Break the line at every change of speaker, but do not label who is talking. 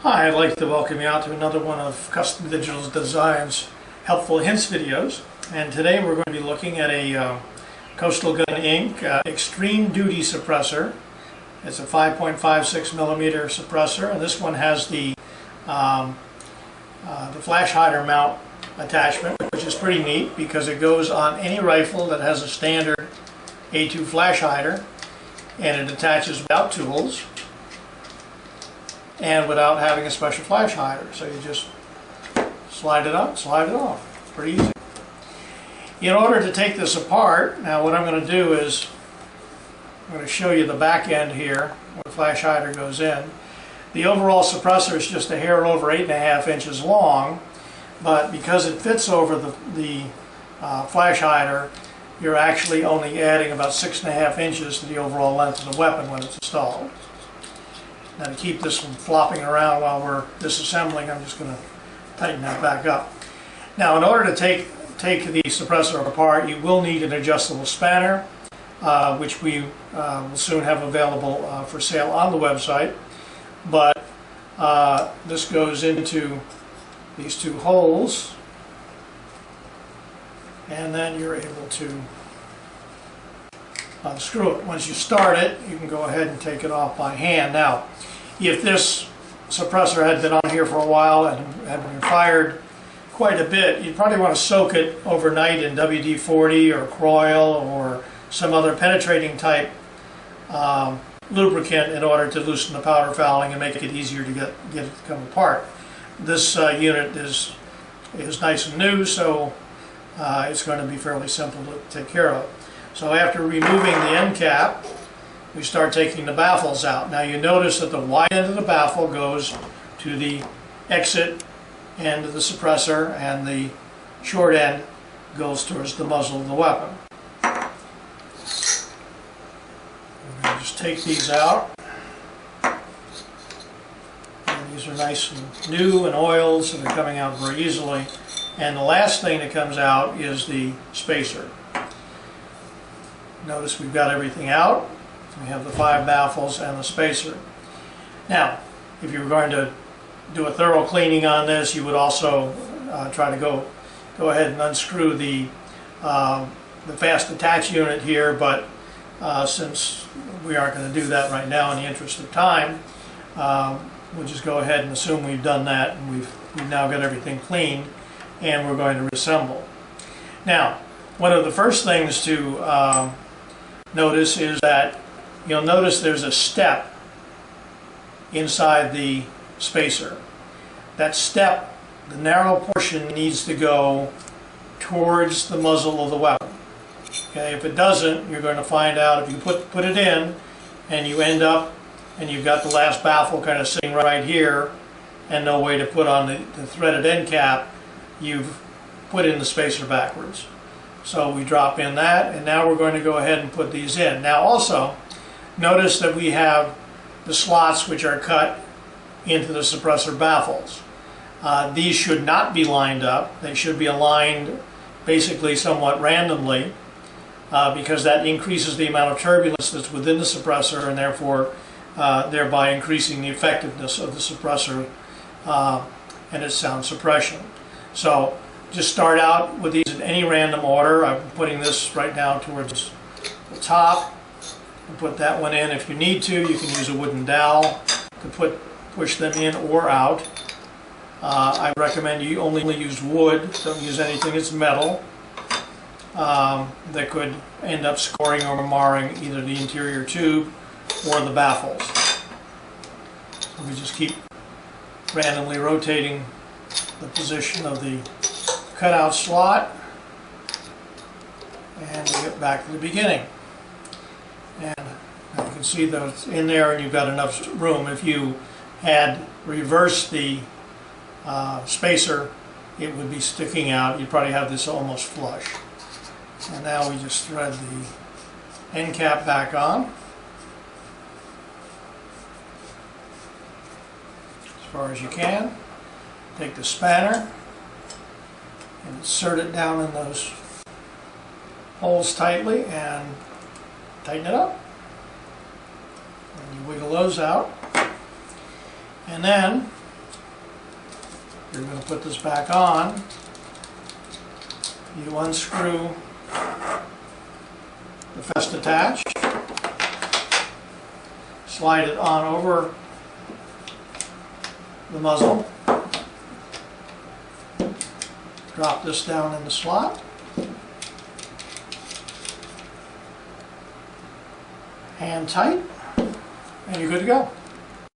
Hi, I'd like to welcome you out to another one of Custom Digital Design's Helpful Hints videos. And today we're going to be looking at a Coastal Gun Inc. Extreme Duty suppressor. It's a 5.56 millimeter suppressor, and this one has the flash hider mount attachment, which is pretty neat because it goes on any rifle that has a standard A2 flash hider, and it attaches without tools and without having a special flash hider. So you just slide it up, slide it off. It's pretty easy. In order to take this apart, now what I'm going to do is I'm going to show you the back end here where the flash hider goes in. The overall suppressor is just a hair over 8.5 inches long, but because it fits over the flash hider, you're actually only adding about 6.5 inches to the overall length of the weapon when it's installed. Now, to keep this from flopping around while we're disassembling, I'm just going to tighten that back up. Now, in order to take the suppressor apart, you will need an adjustable spanner, which we will soon have available for sale on the website. But this goes into these two holes, and then you're able to unscrew it. Once you start it, you can go ahead and take it off by hand. Now, if this suppressor had been on here for a while and had been fired quite a bit, you'd probably want to soak it overnight in WD-40 or Croil or some other penetrating type lubricant in order to loosen the powder fouling and make it easier to get it to come apart. This unit is nice and new, so it's going to be fairly simple to take care of. So after removing the end cap, we start taking the baffles out. Now you notice that the wide end of the baffle goes to the exit end of the suppressor, and the short end goes towards the muzzle of the weapon. We're going to just take these out. And these are nice and new and oiled, so they're coming out very easily. And the last thing that comes out is the spacer. Notice we've got everything out. We have the 5 baffles and the spacer. Now, if you were going to do a thorough cleaning on this, you would also try to go ahead and unscrew the fast attach unit here, but since we aren't going to do that right now in the interest of time, we'll just go ahead and assume we've done that, and we've now got everything cleaned, and we're going to reassemble. Now, one of the first things to notice is that you'll notice there's a step inside the spacer. That step, the narrow portion, needs to go towards the muzzle of the weapon. Okay, if it doesn't, you're going to find out if you put it in and you end up and you've got the last baffle kind of sitting right here and no way to put on the threaded end cap, you've put in the spacer backwards. So we drop in that, and now we're going to go ahead and put these in. Now also, notice that we have the slots which are cut into the suppressor baffles. These should not be lined up. They should be aligned basically somewhat randomly because that increases the amount of turbulence that's within the suppressor, and therefore thereby increasing the effectiveness of the suppressor and its sound suppression. So just start out with these in any random order. I'm putting this right now towards the top. And put that one in. If you need to, you can use a wooden dowel to push them in or out. I recommend you only use wood. Don't use anything that's metal that could end up scoring or marring either the interior tube or the baffles. So we just keep randomly rotating the position of the cutout slot, and we get back to the beginning. And you can see that it's in there and you've got enough room. If you had reversed the spacer, it would be sticking out. You'd probably have this almost flush. And now we just thread the end cap back on as far as you can. Take the spanner and insert it down in those holes tightly and tighten it up. And you wiggle those out. And then You're going to put this back on. You unscrew the fest attach, slide it on over the muzzle, drop this down in the slot, hand tight, and you're good to go.